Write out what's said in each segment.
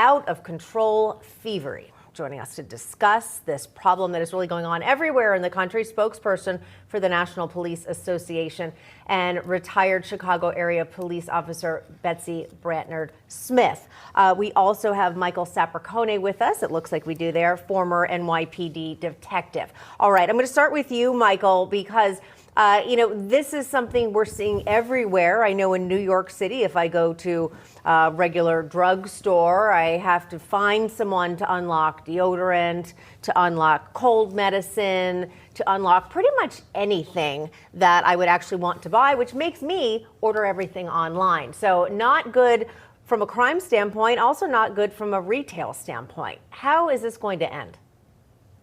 out of control thievery. Joining us to discuss this problem that is really going on everywhere in the country, spokesperson for the National Police Association and retired Chicago area police officer Betsy Brantnerd Smith. We also have Michael Sapraicone with us. It looks like we do there, former NYPD detective. All right, I'm going to start with you, Michael, because this is something we're seeing everywhere. I know in New York City, if I go to a regular drugstore, I have to find someone to unlock deodorant, to unlock cold medicine, to unlock pretty much anything that I would actually want to buy, which makes me order everything online. So not good from a crime standpoint, also not good from a retail standpoint. How is this going to end?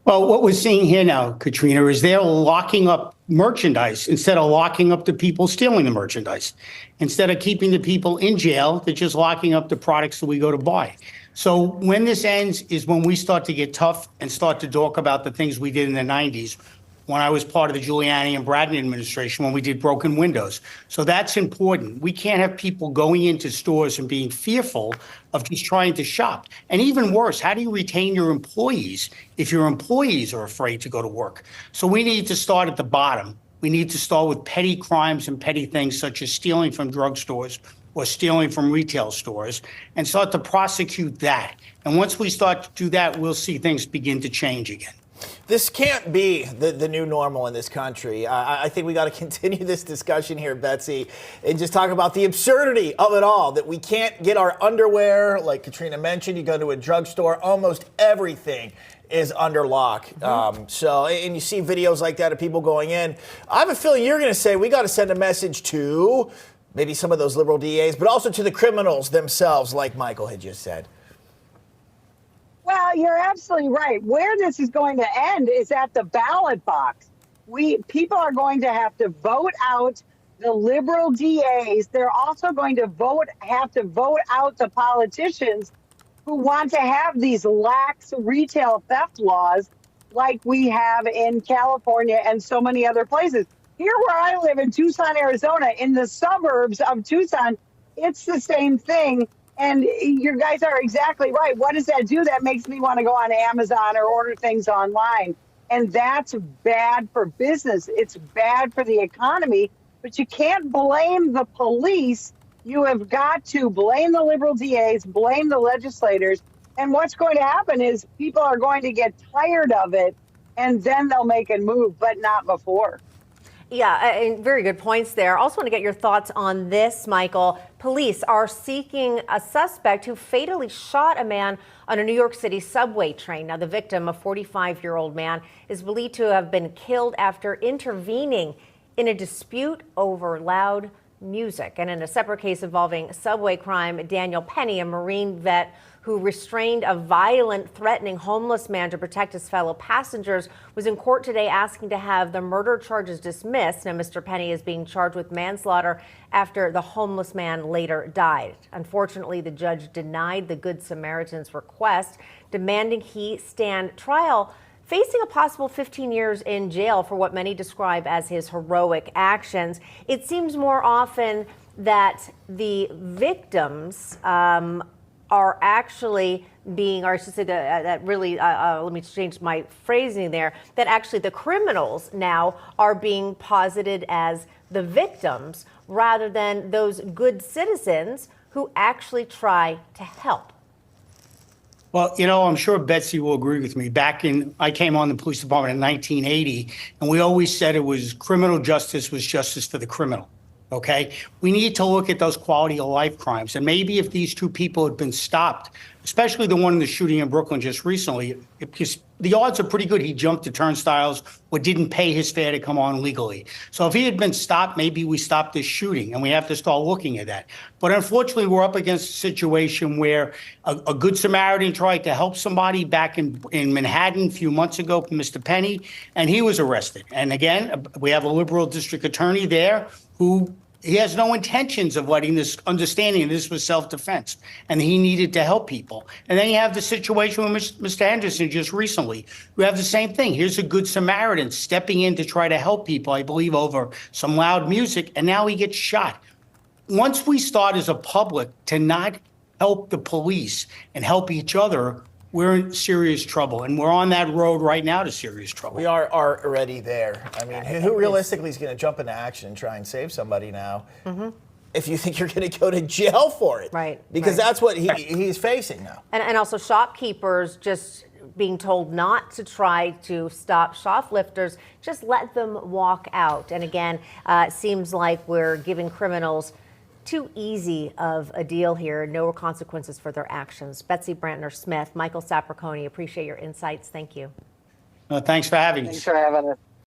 Well, what we're seeing here now, Katrina, is they're locking up merchandise instead of locking up the people stealing the merchandise. Instead of keeping the people in jail, they're just locking up the products that we go to buy. So when this ends is when we start to get tough and start to talk about the things we did in the 90s, when I was part of the Giuliani and Bradley administration, when we did broken windows. So that's important. We can't have people going into stores and being fearful of just trying to shop. And even worse, how do you retain your employees if your employees are afraid to go to work? So we need to start at the bottom. We need to start with petty crimes and petty things such as stealing from drugstores or stealing from retail stores and start to prosecute that. And once we start to do that, we'll see things begin to change again. This can't be the new normal in this country. I think we got to continue this discussion here, Betsy, and just talk about the absurdity of it all, that we can't get our underwear. Like Katrina mentioned, you go to a drugstore, almost everything is under lock. And you see videos like that of people going in. I have a feeling you're going to say we got to send a message to maybe some of those liberal DAs, but also to the criminals themselves, like Michael had just said. Well, you're absolutely right. Where this is going to end is at the ballot box. People are going to have to vote out the liberal DAs. They're also going to have to vote out the politicians who want to have these lax retail theft laws like we have in California and so many other places. Here where I live in Tucson, Arizona, in the suburbs of Tucson, it's the same thing. And you guys are exactly right. What does that do? That makes me want to go on Amazon or order things online. And that's bad for business. It's bad for the economy. But you can't blame the police. You have got to blame the liberal DAs, blame the legislators. And what's going to happen is people are going to get tired of it, and then they'll make a move, but not before. Yeah, and very good points there. Also want to get your thoughts on this, Michael. Police are seeking a suspect who fatally shot a man on a New York City subway train. Now, the victim, a 45-year-old man, is believed to have been killed after intervening in a dispute over loud music. And in a separate case involving subway crime, Daniel Penny, a Marine vet who restrained a violent, threatening homeless man to protect his fellow passengers, was in court today asking to have the murder charges dismissed. Now, Mr. Penny is being charged with manslaughter after the homeless man later died. Unfortunately, the judge denied the Good Samaritan's request, demanding he stand trial, facing a possible 15 years in jail for what many describe as his heroic actions. It seems more often that the victims are actually being, or I should say that really, let me change my phrasing there, that actually the criminals now are being posited as the victims rather than those good citizens who actually try to help. Well, I'm sure Betsy will agree with me. I came on the police department in 1980, and we always said it was criminal justice was justice for the criminal. Okay, we need to look at those quality of life crimes. And maybe if these two people had been stopped, especially the one in the shooting in Brooklyn just recently, because the odds are pretty good he jumped the turnstiles or didn't pay his fare to come on legally. So if he had been stopped, maybe we stopped this shooting, and we have to start looking at that. But unfortunately, we're up against a situation where a Good Samaritan tried to help somebody back in Manhattan a few months ago, Mr. Penny, and he was arrested. And again, we have a liberal district attorney there who he has no intentions of letting this, understanding this was self-defense, and he needed to help people. And then you have the situation with Mr. Anderson just recently. We have the same thing. Here's a Good Samaritan stepping in to try to help people, I believe, over some loud music, and now he gets shot. Once we start as a public to not help the police and help each other, we're in serious trouble. And we're on that road right now to serious trouble. We are already there. I mean, who realistically is going to jump into action and try and save somebody now? If you think you're going to go to jail for it. Right. Because right. that's what he's facing now. And also shopkeepers just being told not to try to stop shoplifters, just let them walk out. And again, it seems like we're giving criminals too easy of a deal here, no consequences for their actions. Betsy Brantner-Smith, Michael Sapraicone, appreciate your insights. Thank you. Thanks for having us. Thanks for having us.